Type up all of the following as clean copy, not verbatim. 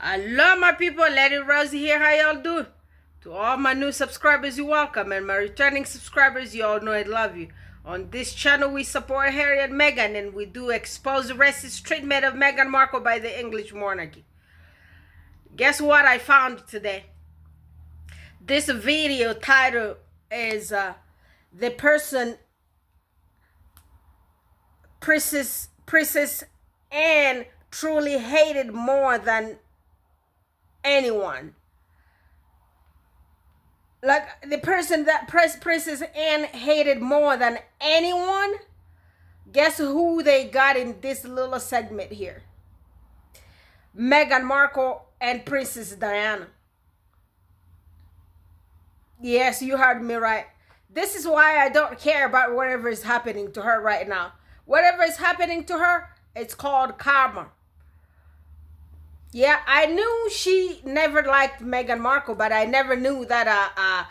Hello, my people. Lady Rosie here. How y'all doing? To all my new subscribers, you're welcome. And my returning subscribers, you all know I love you. On this channel, we support Harry and Meghan, and we do expose the racist treatment of Meghan Markle by the English monarchy. Guess what I found today? This video title is the person Princess Anne truly hated more than anyone. Like the person that Princess Anne hated more than anyone. Guess who they got in this little segment here? Meghan Markle and Princess Diana. Yes, you heard me right. This is why I don't care about whatever is happening to her right now. Whatever is happening to her, it's called karma. Yeah, I knew she never liked Meghan Markle, but I never knew that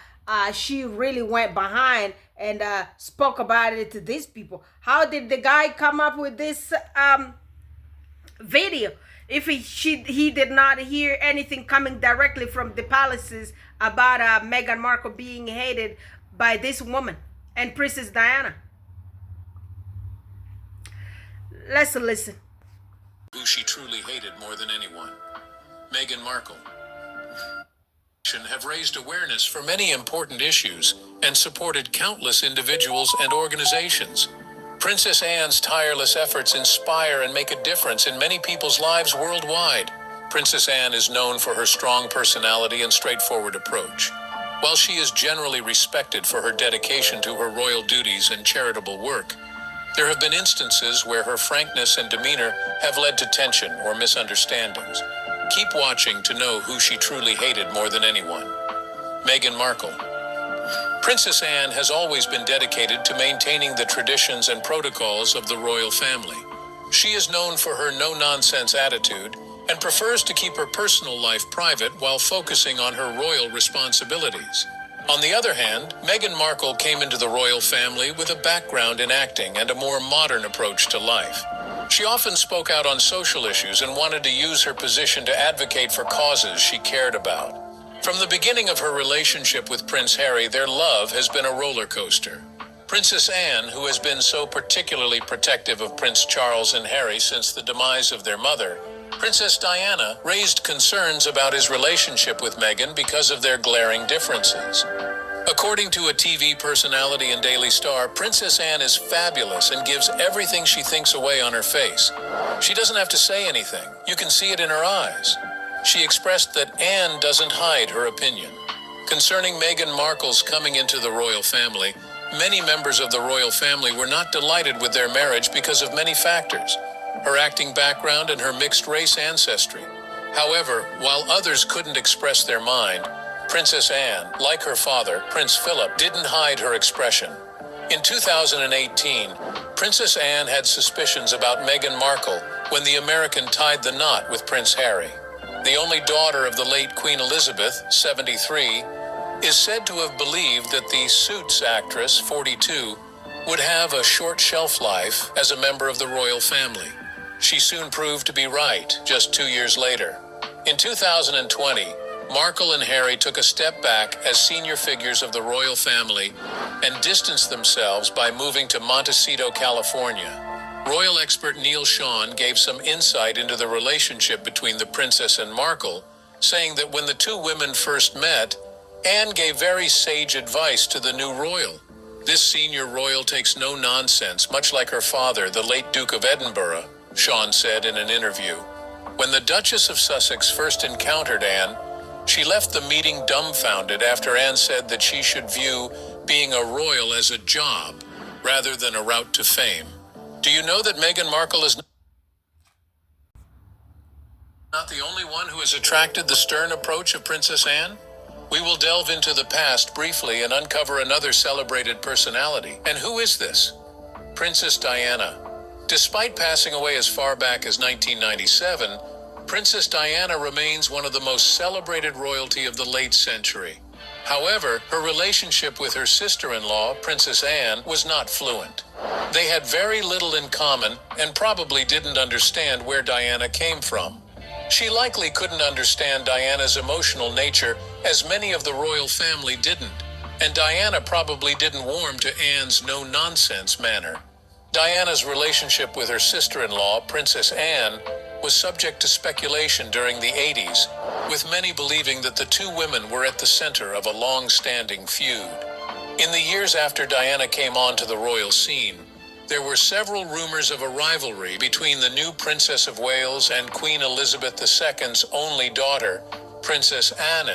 she really went behind and spoke about it to these people. How did the guy come up with this video if he did not hear anything coming directly from the palaces about Meghan Markle being hated by this woman and Princess Diana? Let's listen. Who she truly hated more than anyone. Meghan Markle have raised awareness for many important issues and supported countless individuals and organizations. Princess Anne's tireless efforts inspire and make a difference in many people's lives worldwide. Princess Anne is known for her strong personality and straightforward approach. While she is generally respected for her dedication to her royal duties and charitable work, there have been instances where her frankness and demeanor have led to tension or misunderstandings. Keep watching to know who she truly hated more than anyone. Meghan Markle. Princess Anne has always been dedicated to maintaining the traditions and protocols of the royal family. She is known for her no-nonsense attitude and prefers to keep her personal life private while focusing on her royal responsibilities. On the other hand, Meghan Markle came into the royal family with a background in acting and a more modern approach to life. She often spoke out on social issues and wanted to use her position to advocate for causes she cared about. From the beginning of her relationship with Prince Harry, their love has been a roller coaster. Princess Anne, who has been so particularly protective of Prince Charles and Harry since the demise of their mother, Princess Diana, raised concerns about his relationship with Meghan because of their glaring differences. According to a TV personality in Daily Star, Princess Anne is fabulous and gives everything she thinks away on her face. She doesn't have to say anything. You can see it in her eyes. She expressed that Anne doesn't hide her opinion. Concerning Meghan Markle's coming into the royal family, many members of the royal family were not delighted with their marriage because of many factors: her acting background and her mixed-race ancestry. However, while others couldn't express their mind, Princess Anne, like her father, Prince Philip, didn't hide her expression. In 2018, Princess Anne had suspicions about Meghan Markle when the American tied the knot with Prince Harry. The only daughter of the late Queen Elizabeth, 73, is said to have believed that the Suits actress, 42, would have a short shelf life as a member of the royal family. She soon proved to be right, just 2 years later. In 2020, Markle and Harry took a step back as senior figures of the royal family and distanced themselves by moving to Montecito, California. Royal expert Neil Sean gave some insight into the relationship between the princess and Markle, saying that when the two women first met, Anne gave very sage advice to the new royal. This senior royal takes no nonsense, much like her father, the late Duke of Edinburgh, Sean said in an interview. When the Duchess of Sussex first encountered Anne, she left the meeting dumbfounded after Anne said that she should view being a royal as a job rather than a route to fame. Do you know that Meghan Markle is not the only one who has attracted the stern approach of Princess Anne? We will delve into the past briefly and uncover another celebrated personality. And who is this? Princess Diana. Despite passing away as far back as 1997, Princess Diana remains one of the most celebrated royalty of the late century. However, her relationship with her sister-in-law, Princess Anne, was not fluent. They had very little in common and probably didn't understand where Diana came from. She likely couldn't understand Diana's emotional nature, as many of the royal family didn't, and Diana probably didn't warm to Anne's no-nonsense manner. Diana's relationship with her sister-in-law, Princess Anne, was subject to speculation during the 80s, with many believing that the two women were at the center of a long-standing feud. In the years after Diana came onto the royal scene, there were several rumors of a rivalry between the new Princess of Wales and Queen Elizabeth II's only daughter, Princess Anne,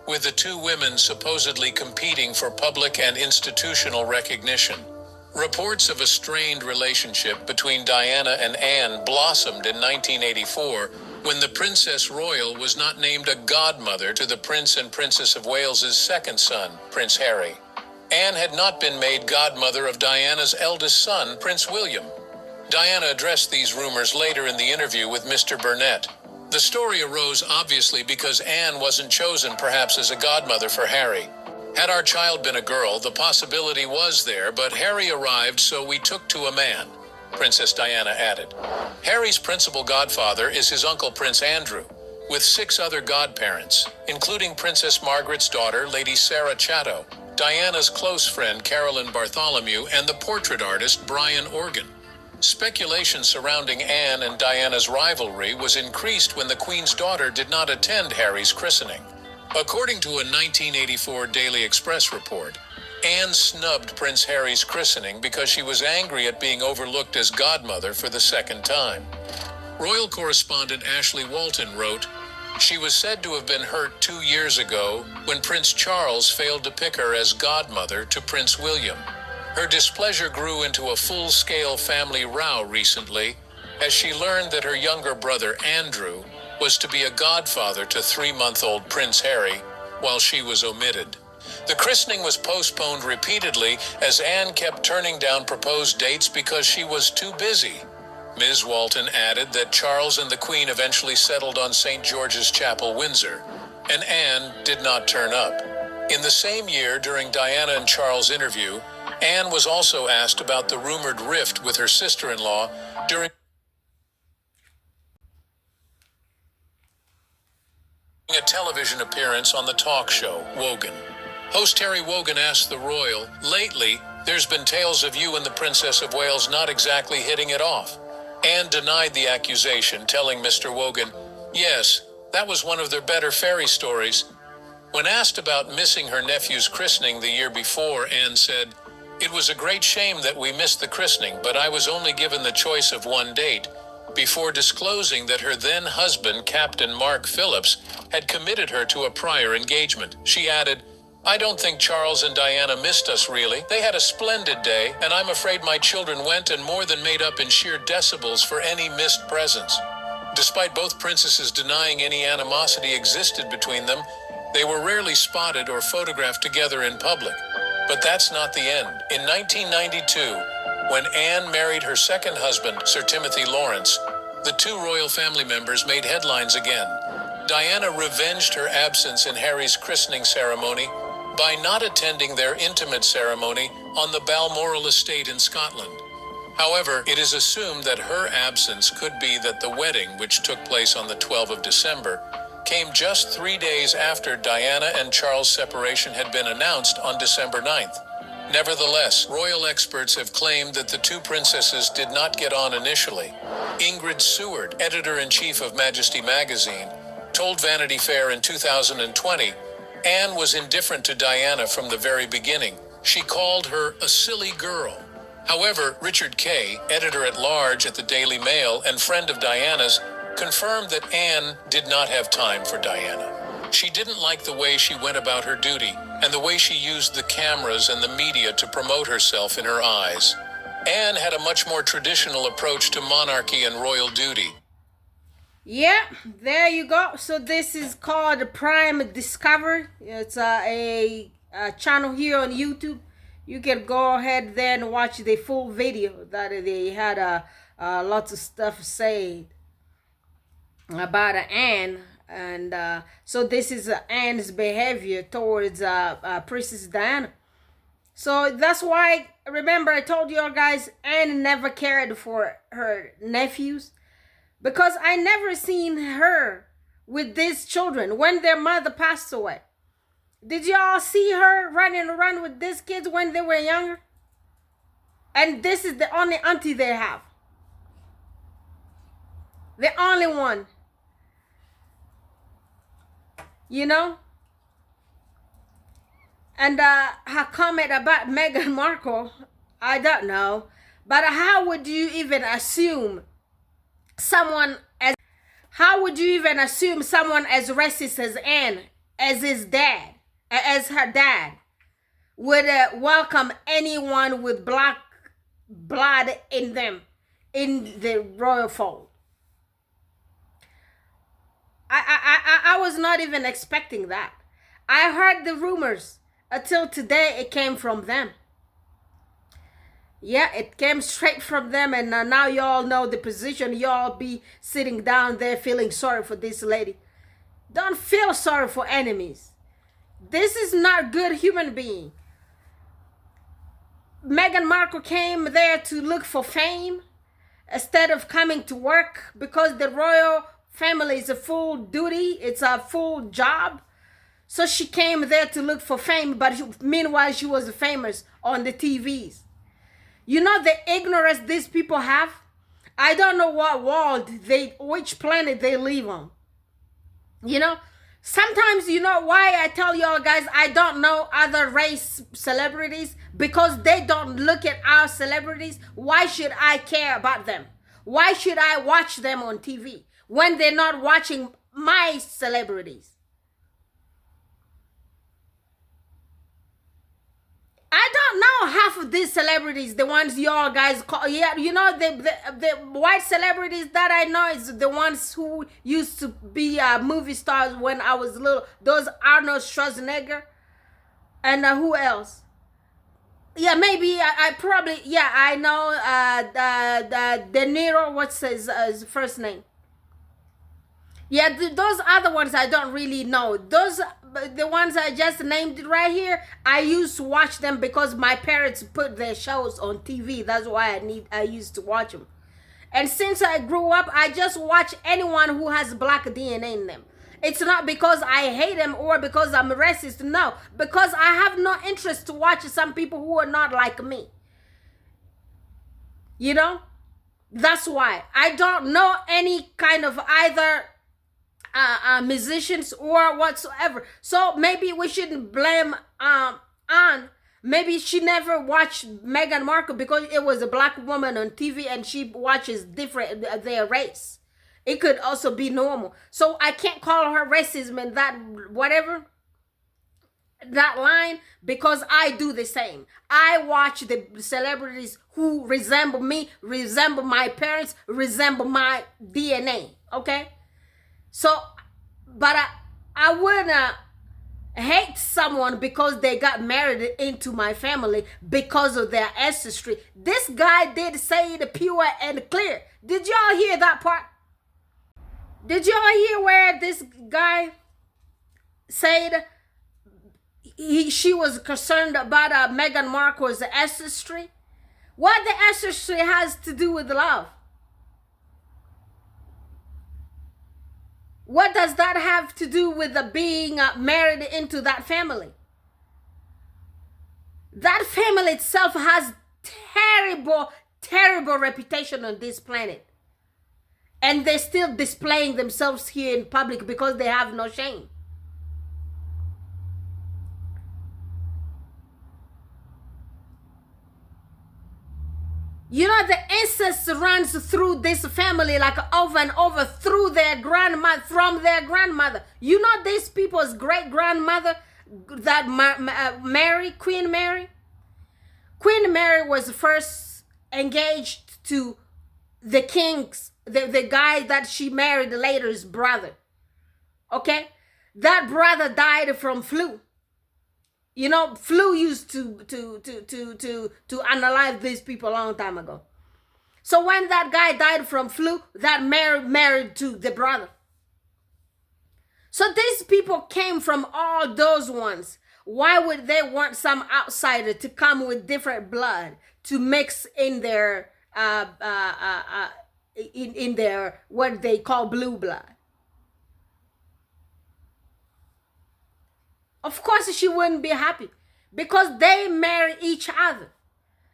with the two women supposedly competing for public and institutional recognition. Reports of a strained relationship between Diana and Anne blossomed in 1984 when the Princess Royal was not named a godmother to the Prince and Princess of Wales's second son, Prince Harry. Anne had not been made godmother of Diana's eldest son, Prince William. Diana addressed these rumors later in the interview with Mr. Burnett. The story arose obviously because Anne wasn't chosen perhaps as a godmother for Harry. Had our child been a girl, the possibility was there, but Harry arrived, so we took to a man, Princess Diana added. Harry's principal godfather is his uncle Prince Andrew, with 6 other godparents, including Princess Margaret's daughter, Lady Sarah Chatto, Diana's close friend Carolyn Bartholomew, and the portrait artist Brian Organ. Speculation surrounding Anne and Diana's rivalry was increased when the Queen's daughter did not attend Harry's christening. According to a 1984 Daily Express report, Anne snubbed Prince Harry's christening because she was angry at being overlooked as godmother for the second time. Royal correspondent Ashley Walton wrote, "She was said to have been hurt 2 years ago when Prince Charles failed to pick her as godmother to Prince William. Her displeasure grew into a full-scale family row recently as she learned that her younger brother Andrew was to be a godfather to 3-month-old Prince Harry, while she was omitted. The christening was postponed repeatedly as Anne kept turning down proposed dates because she was too busy." Ms. Walton added that Charles and the Queen eventually settled on St. George's Chapel, Windsor, and Anne did not turn up. In the same year, during Diana and Charles' interview, Anne was also asked about the rumored rift with her sister-in-law during a television appearance on the talk show, Wogan. Host Terry Wogan asked the royal, "Lately, there's been tales of you and the Princess of Wales not exactly hitting it off." Anne denied the accusation, telling Mr. Wogan, "Yes, that was one of their better fairy stories." When asked about missing her nephew's christening the year before, Anne said, "It was a great shame that we missed the christening, but I was only given the choice of one date," before disclosing that her then-husband, Captain Mark Phillips, had committed her to a prior engagement. She added, "I don't think Charles and Diana missed us really. They had a splendid day, and I'm afraid my children went and more than made up in sheer decibels for any missed presents." Despite both princesses denying any animosity existed between them, they were rarely spotted or photographed together in public. But that's not the end. In 1992, when Anne married her second husband, Sir Timothy Lawrence, the two royal family members made headlines again. Diana revenged her absence in Harry's christening ceremony by not attending their intimate ceremony on the Balmoral estate in Scotland. However, it is assumed that her absence could be that the wedding, which took place on the 12th of December, came just 3 days after Diana and Charles' separation had been announced on December 9th. Nevertheless, royal experts have claimed that the two princesses did not get on initially. Ingrid Seward, editor-in-chief of Majesty magazine, told Vanity Fair in 2020, Anne was indifferent to Diana from the very beginning. She called her a silly girl. However, Richard Kay, editor-at-large at the Daily Mail and friend of Diana's, confirmed that Anne did not have time for Diana. She didn't like the way she went about her duty and the way she used the cameras and the media to promote herself in her eyes. Anne had a much more traditional approach to monarchy and royal duty. Yeah, there you go. So this is called Prime Discover. It's a channel here on YouTube. You can go ahead there and watch the full video that they had lots of stuff said about Anne. And so this is Anne's behavior towards Princess Diana. So that's why, remember I told you all guys, Anne never cared for her nephews. because I never seen her with these children when their mother passed away. Did y'all see her running around with these kids when they were younger? And this is the only auntie they have. The only one. You know? And her comment about Meghan Markle, I don't know. But how would you even assume someone as racist as Anne, as his dad, as her dad, would welcome anyone with black blood in them, in the royal fold? I was not even expecting that. I heard the rumors until today. It came from them. Yeah, it came straight from them, and now y'all know the position. Y'all be sitting down there feeling sorry for this lady. Don't feel sorry for enemies. This is not good human being. Meghan Markle came there to look for fame instead of coming to work, because the royal family is a full duty. It's a full job. So she came there to look for fame, but meanwhile she was famous on the TVs. You know the ignorance these people have? I don't know what world which planet they live on. You know, sometimes, you know why I tell y'all guys I don't know other race celebrities? Because they don't look at our celebrities. Why should I care about them? Why should I watch them on TV when they're not watching my celebrities? I don't know half of these celebrities, the ones y'all guys call. Yeah, you know, the white celebrities that I know is the ones who used to be movie stars when I was little. Those Arnold Schwarzenegger. And who else? Yeah, maybe I probably, yeah, I know De Niro. What's his first name? Yeah, those other ones I don't really know. Those, the ones I just named right here, I used to watch them because my parents put their shows on TV. That's why I used to watch them. And since I grew up, I just watch anyone who has black DNA in them. It's not because I hate them or because I'm racist. No, because I have no interest to watch some people who are not like me. You know? That's why. I don't know any kind of either musicians or whatsoever. So maybe we shouldn't blame Anne. Maybe she never watched Meghan Markle because it was a black woman on TV and she watches different their race. It could also be normal. So I can't call her racism and that whatever, that line, because I do the same. I watch the celebrities who resemble me, resemble my parents, resemble my DNA. Okay? So, but I wouldn't hate someone because they got married into my family because of their ancestry. This guy did say it pure and clear. Did y'all hear that part? Did y'all hear where this guy said she was concerned about Meghan Markle's ancestry? What the ancestry has to do with love? What does that have to do with being married into that family? That family itself has terrible, terrible reputation on this planet. And they're still displaying themselves here in public because they have no shame. You know, the incest runs through this family like over and over through their grandmother, from their grandmother. You know these people's great-grandmother, that Mary, Queen Mary? Queen Mary was first engaged to the king's, the guy that she married later's brother. Okay? That brother died from flu. You know, flu used to unalive these people a long time ago. So when that guy died from flu, that married to the brother. So these people came from all those ones. Why would they want some outsider to come with different blood to mix in their in their what they call blue blood. Of course she wouldn't be happy because they marry each other.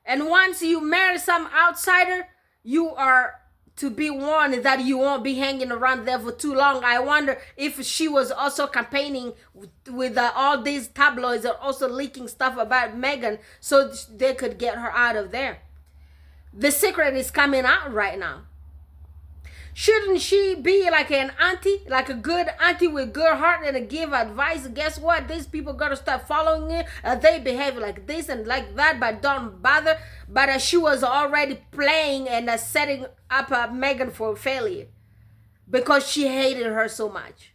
And once you marry some outsider, you are to be warned that you won't be hanging around there for too long. I wonder if she was also campaigning with all these tabloids and also leaking stuff about Meghan so they could get her out of there. The secret is coming out right now. Shouldn't she be like an auntie, like a good auntie with good heart and give advice? Guess what? These people gotta start following it. They behave like this and like that, but don't bother. But she was already playing and setting up Meghan for failure because she hated her so much.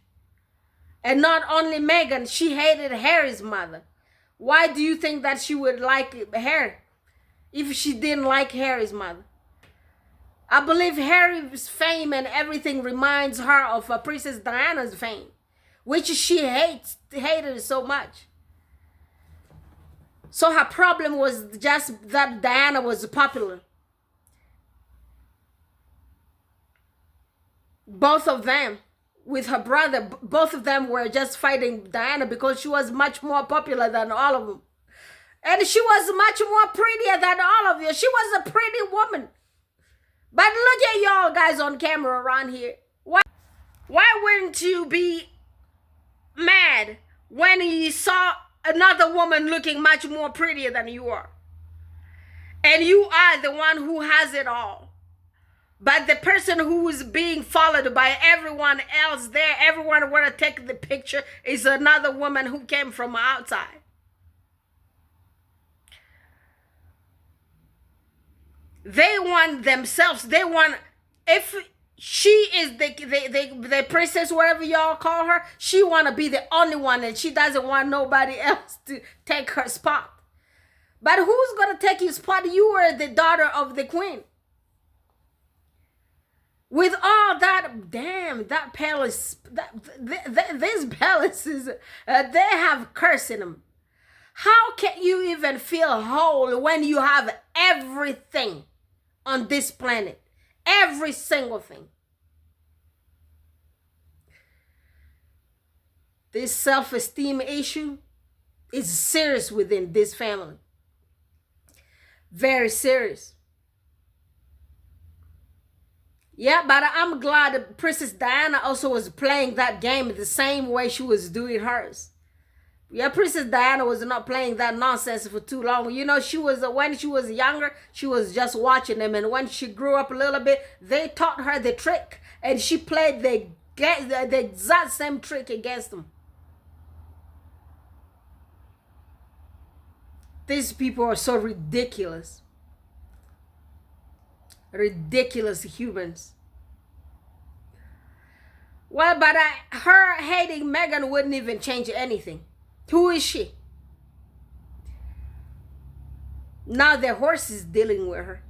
And not only Meghan, she hated Harry's mother. Why do you think that she would like Harry if she didn't like Harry's mother? I believe Harry's fame and everything reminds her of Princess Diana's fame, which she hated so much. So her problem was just that Diana was popular. Both of them, with her brother, both of them were just fighting Diana because she was much more popular than all of them. And she was much more prettier than all of you. She was a pretty woman. But look at y'all guys on camera around here. Why wouldn't you be mad when you saw another woman looking much more prettier than you are? And you are the one who has it all. But the person who is being followed by everyone else there, everyone want to take the picture, is another woman who came from outside. They want themselves. They want, if she is the princess, whatever y'all call her, she want to be the only one and she doesn't want nobody else to take her spot. But who's going to take your spot? You are the daughter of the queen. With all that, damn, that palace, these palaces, they have curse in them. How can you even feel whole when you have everything on this planet? Every single thing. This self-esteem issue is serious within this family. Very serious. Yeah, but I'm glad that Princess Diana also was playing that game the same way she was doing hers. Yeah, Princess Diana was not playing that nonsense for too long. You know, she was, when she was younger, she was just watching them. And when she grew up a little bit, they taught her the trick. And she played the exact same trick against them. These people are so ridiculous. Ridiculous humans. Well, but her hating Meghan wouldn't even change anything. Who is she? Now the horse is dealing with her.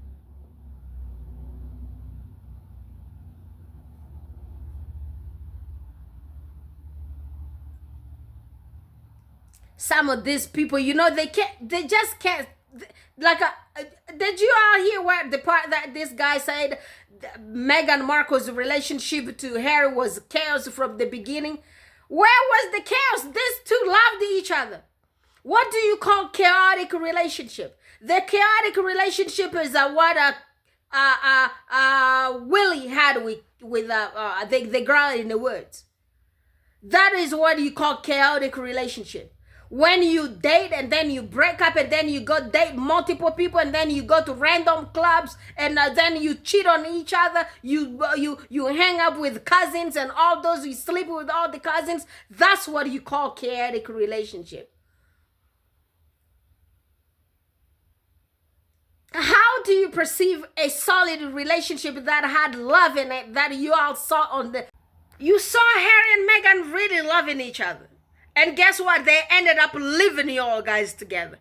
Some of these people, you know, they just can't, like, did you all hear what the part that this guy said? Meghan Markle's relationship to Harry was chaos from the beginning. Where was the chaos? These two loved each other. What do you call chaotic relationship? The chaotic relationship is what Willie had with the girl in the woods. That is what you call chaotic relationship. When you date and then you break up and then you go date multiple people and then you go to random clubs and then you cheat on each other, you hang up with cousins and all those, you sleep with all the cousins, that's what you call chaotic relationship. How do you perceive a solid relationship that had love in it, that you all saw on the... You saw Harry and Meghan really loving each other. And guess what? They ended up living you all guys together.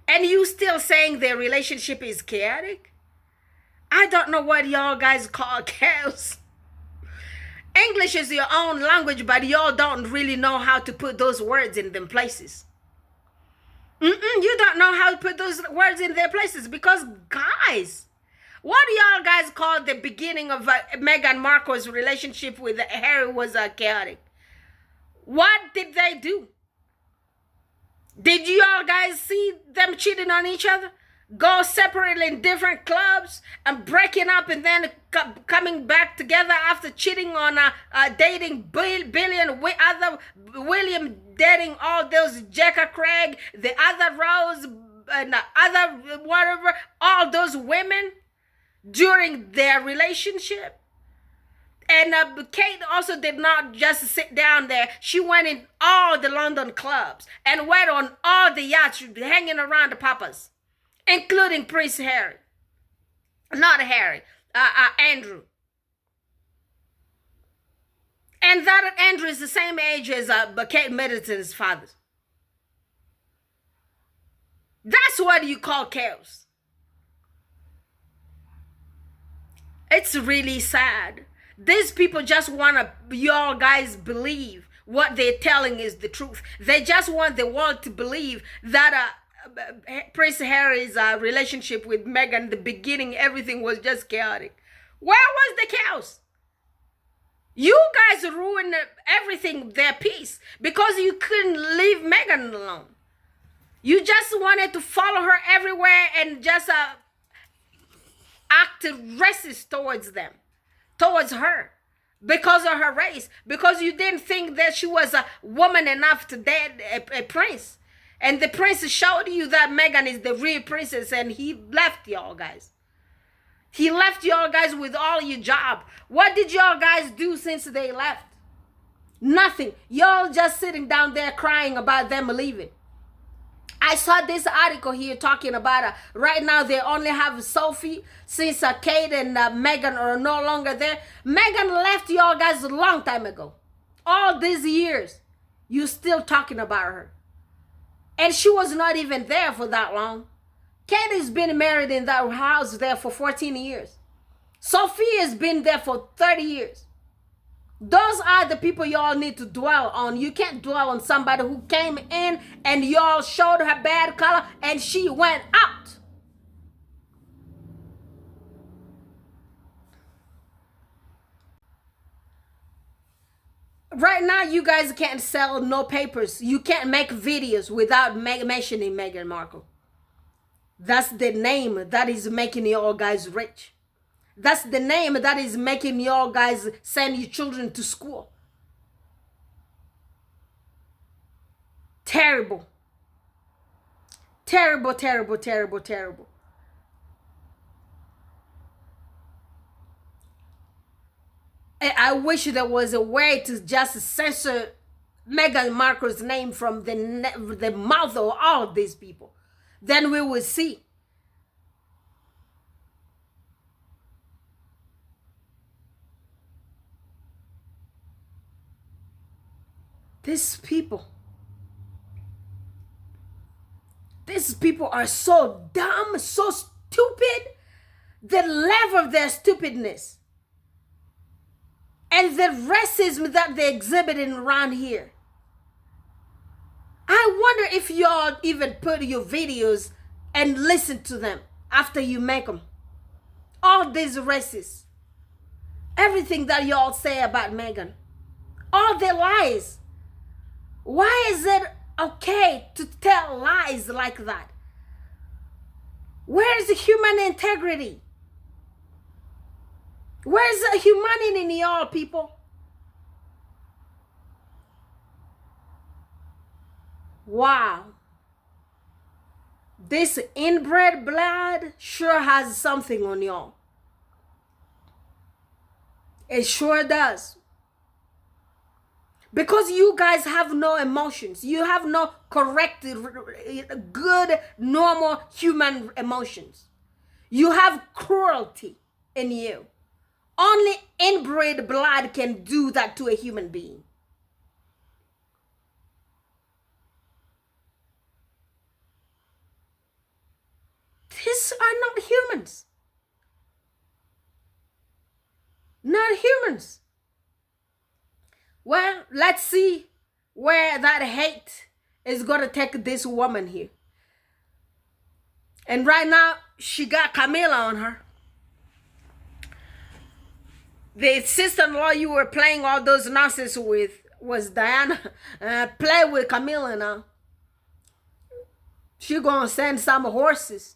And you still saying their relationship is chaotic? I don't know what y'all guys call chaos. English is your own language, but y'all don't really know how to put those words in them places. You don't know how to put those words in their places because, guys, What do y'all guys call the beginning of Meghan Markle's relationship with Harry was chaotic? What did they do? Did you all guys see them cheating on each other? Go separately in different clubs and breaking up and then coming back together after cheating on dating billion other William, dating all those Jecca Craig, the other Rose and other whatever, all those women during their relationship. And Kate also did not just sit down there. She went in all the London clubs and went on all the yachts hanging around the papas, including Prince Harry. Not Harry, Andrew. And that Andrew is the same age as Kate Middleton's father. That's what you call chaos. It's really sad. These people just want to, y'all guys believe what they're telling is the truth. They just want the world to believe that Prince Harry's relationship with Meghan, the beginning, everything was just chaotic. Where was the chaos? You guys ruined everything, their peace, because you couldn't leave Meghan alone. You just wanted to follow her everywhere and just act racist towards them, towards her, because of her race, because you didn't think that she was a woman enough to date a prince. And the prince showed you that Meghan is the real princess, and he left y'all guys. He left y'all guys with all your job. What did y'all guys do since they left? Nothing. Y'all just sitting down there crying about them leaving. I saw this article here talking about right now they only have Sophie since Kate and Meghan are no longer there. Meghan left y'all guys a long time ago. All these years, you still talking about her. And she was not even there for that long. Kate has been married in that house there for 14 years. Sophie has been there for 30 years. Those are the people y'all need to dwell on. You can't dwell on somebody who came in and y'all showed her bad color and she went out. Right now, you guys can't sell no papers. You can't make videos without mentioning Meghan Markle. That's the name that is making y'all guys rich. That's the name that is making y'all guys send your children to school. Terrible. Terrible, terrible, terrible, terrible. I wish there was a way to just censor Meghan Markle's name from the mouth of all of these people. Then we will see. These people are so dumb, so stupid. The level of their stupidness and the racism that they're exhibiting around here. I wonder if y'all even put your videos and listen to them after you make them. All these racists. Everything that y'all say about Meghan. All the lies. Why is it okay to tell lies like that? Where's the human integrity? Where's the humanity in y'all people? Wow. This inbred blood sure has something on y'all. It sure does. Because you guys have no emotions. You have no correct, good, normal human emotions. You have cruelty in you. Only inbred blood can do that to a human being. These are not humans. Not humans. Well, let's see where that hate is going to take this woman here. And right now, she got Camilla on her. The sister-in-law you were playing all those nonsense with was Diana. Play with Camilla now. She gonna send some horses.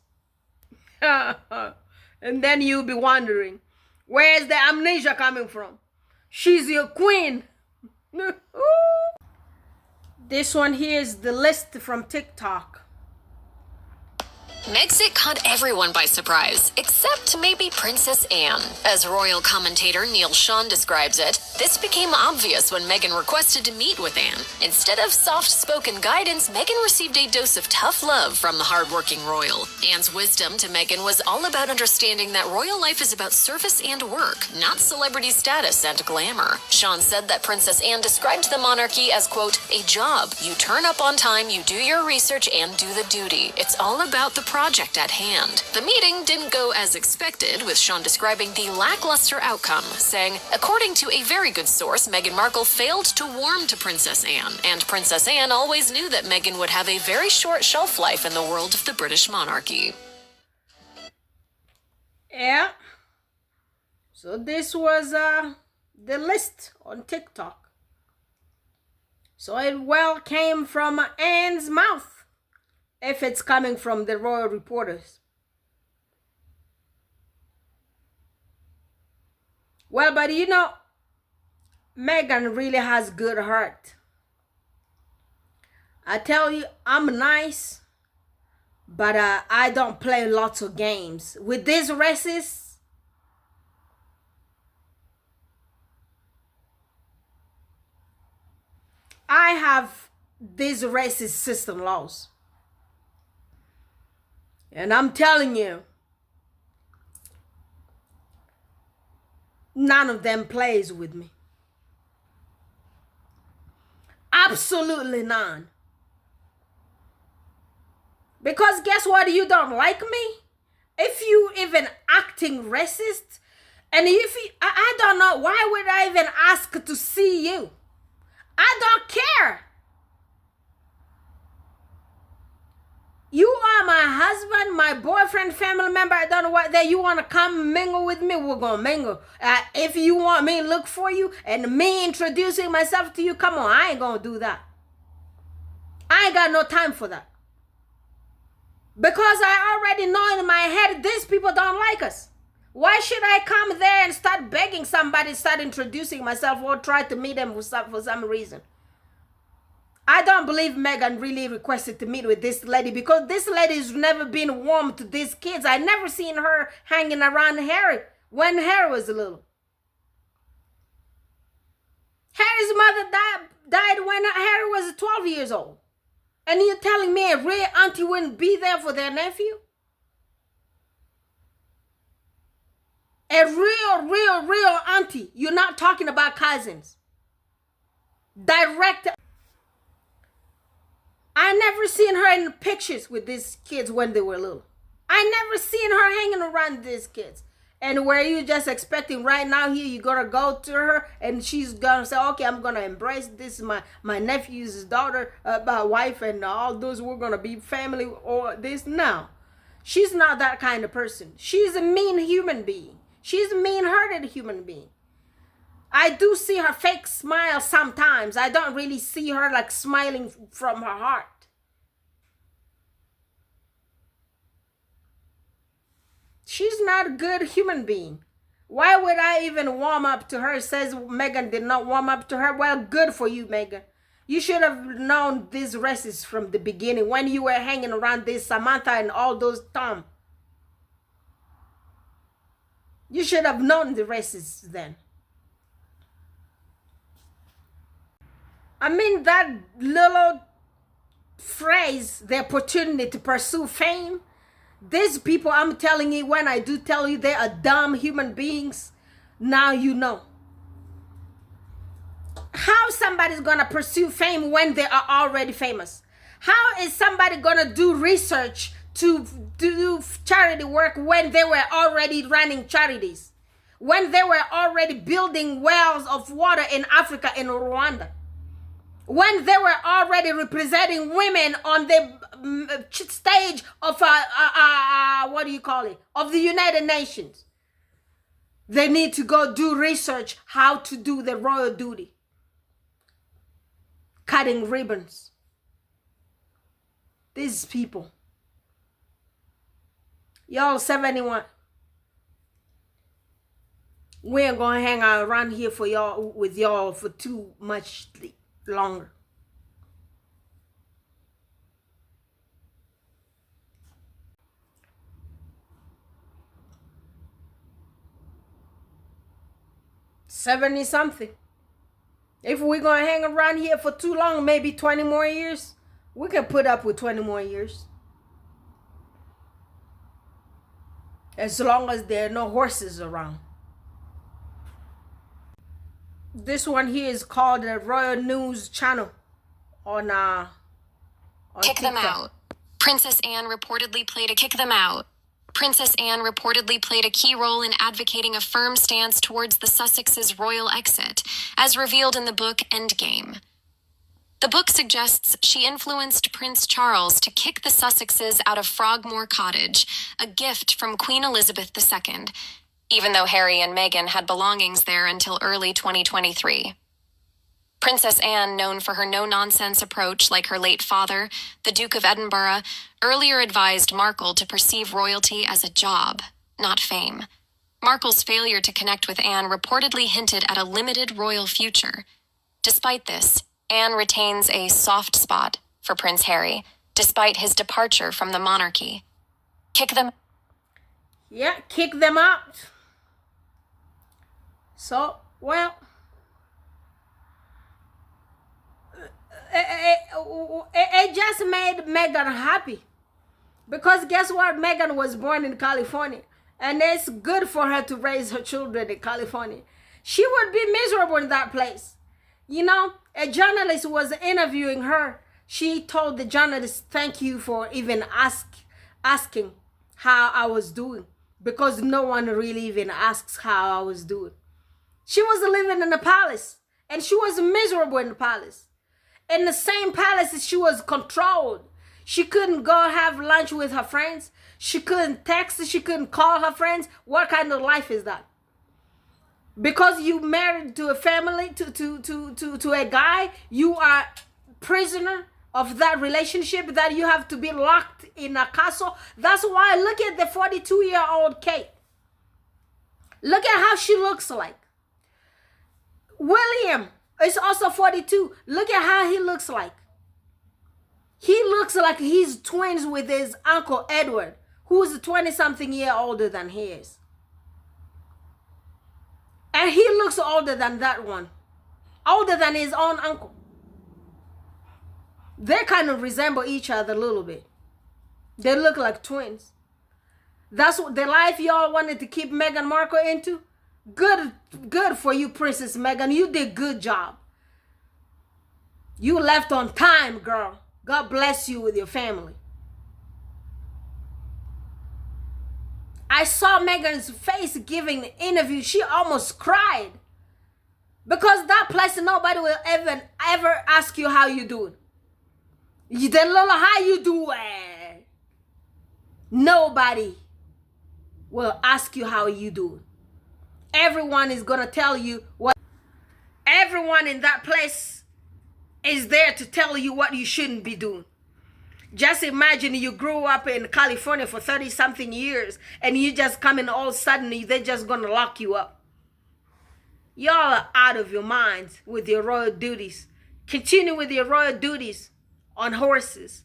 And then you'll be wondering, where's the amnesia coming from? She's your queen. This one here is the list from TikTok. Megxit caught everyone by surprise, except maybe Princess Anne. As royal commentator Neil Sean describes it, this became obvious when Meghan requested to meet with Anne. Instead of soft-spoken guidance, Meghan received a dose of tough love from the hardworking royal. Anne's wisdom to Meghan was all about understanding that royal life is about service and work, not celebrity status and glamour. Sean said that Princess Anne described the monarchy as, quote, a job. You turn up on time, you do your research, and do the duty. It's all about the project at hand. The meeting didn't go as expected, with Sean describing the lackluster outcome, saying, according to a very good source, Meghan Markle failed to warm to Princess Anne, and Princess Anne always knew that Meghan would have a very short shelf life in the world of the British monarchy. Yeah. So this was the list on TikTok. So it well came from Anne's mouth, if it's coming from the royal reporters. Well, but you know, Meghan really has good heart. I tell you, I'm nice, but I don't play lots of games. With these races, I have these racist sister-in-laws. And I'm telling you, none of them plays with me. Absolutely none. Because guess what? You don't like me. If you even acting racist, and if you, I don't know, why would I even ask to see you? I don't care. You are my husband, my boyfriend, family member. I don't know what that you want to come mingle with me. We're going to mingle. If you want me to look for you and me introducing myself to you, come on. I ain't going to do that. I ain't got no time for that. Because I already know in my head, these people don't like us. Why should I come there and start begging somebody, start introducing myself or try to meet them for some reason? I don't believe Meghan really requested to meet with this lady, because this lady's never been warm to these kids. I never seen her hanging around Harry when Harry was little. Harry's mother died when Harry was 12 years old. And you're telling me a real auntie wouldn't be there for their nephew? A real auntie. You're not talking about cousins. Direct. I never seen her in pictures with these kids when they were little. I never seen her hanging around these kids. And where you just expecting right now here, you're going to go to her and she's going to say, okay, I'm going to embrace this, my nephew's daughter, my wife, and all those, we're going to be family or this. No, she's not that kind of person. She's a mean human being. She's a mean-hearted human being. I do see her fake smile sometimes. I don't really see her like smiling from her heart. She's not a good human being. Why would I even warm up to her? Says Meghan did not warm up to her. Well, good for you, Meghan. You should have known these races from the beginning when you were hanging around this Samantha and all those Tom. You should have known the races then. I mean, that little phrase, the opportunity to pursue fame. These people, I'm telling you, when I do tell you they are dumb human beings, now you know. How somebody's going to pursue fame when they are already famous? How is somebody going to do research to do charity work when they were already running charities? When they were already building wells of water in Africa, in Rwanda? When they were already representing women on the stage of what do you call it, of the United Nations? They need to go do research how to do the royal duty. Cutting ribbons. These people. Y'all 71. We ain't gonna hang out around here for y'all with y'all for too much longer. $70 something. If we're gonna hang around here for too long, maybe 20 more years, we can put up with 20 more years. As long as there are no horses around. This one here is called the Royal News Channel on Kick them TikTok. out. Princess Anne reportedly played a kick them out. Princess Anne reportedly played a key role in advocating a firm stance towards the Sussexes' royal exit, as revealed in the book Endgame. The book suggests she influenced Prince Charles to kick the Sussexes out of Frogmore Cottage, a gift from Queen Elizabeth II, even though Harry and Meghan had belongings there until early 2023. Princess Anne, known for her no-nonsense approach like her late father, the Duke of Edinburgh, earlier advised Markle to perceive royalty as a job, not fame. Markle's failure to connect with Anne reportedly hinted at a limited royal future. Despite this, Anne retains a soft spot for Prince Harry, despite his departure from the monarchy. Kick them. Yeah, kick them out. So, well, it just made Meghan happy. Because guess what? Meghan was born in California. And it's good for her to raise her children in California. She would be miserable in that place. You know, a journalist was interviewing her. She told the journalist, thank you for even asking how I was doing. Because no one really even asks how I was doing. She was living in a palace. And she was miserable in the palace. In the same palace, she was controlled. She couldn't go have lunch with her friends. She couldn't text. She couldn't call her friends. What kind of life is that? Because you married to a family, to a guy, you are prisoner of that relationship, that you have to be locked in a castle. That's why look at the 42-year-old Kate. Look at how she looks like. William is also 42. Look at how he looks like. He looks like he's twins with his uncle Edward, who is 20-something year older than he is. And he looks older than that one. Older than his own uncle. They kind of resemble each other a little bit. They look like twins. That's what the life y'all wanted to keep Meghan Markle into. Good for you, Princess Meghan. You did good job. You left on time, girl. God bless you with your family. I saw Meghan's face giving the interview. She almost cried. Because that place, nobody will ever ask you how you doing. You did little how you doing. Nobody will ask you how you doing. Everyone is going to tell you what. Everyone in that place is there to tell you what you shouldn't be doing. Just imagine you grew up in California for 30-something years and you just come in all of a sudden, they're just going to lock you up. Y'all are out of your minds with your royal duties. Continue with your royal duties on horses.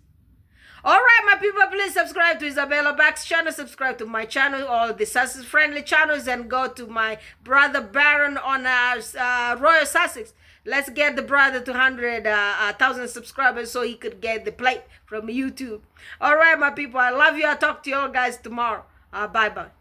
All right, my people, please subscribe to Isabella Back's channel. Subscribe to my channel, all the Sussex-friendly channels, and go to my brother Baron on Royal Sussex. Let's get the brother to 100,000 subscribers so he could get the plate from YouTube. All right, my people, I love you. I'll talk to you all guys tomorrow. Bye-bye.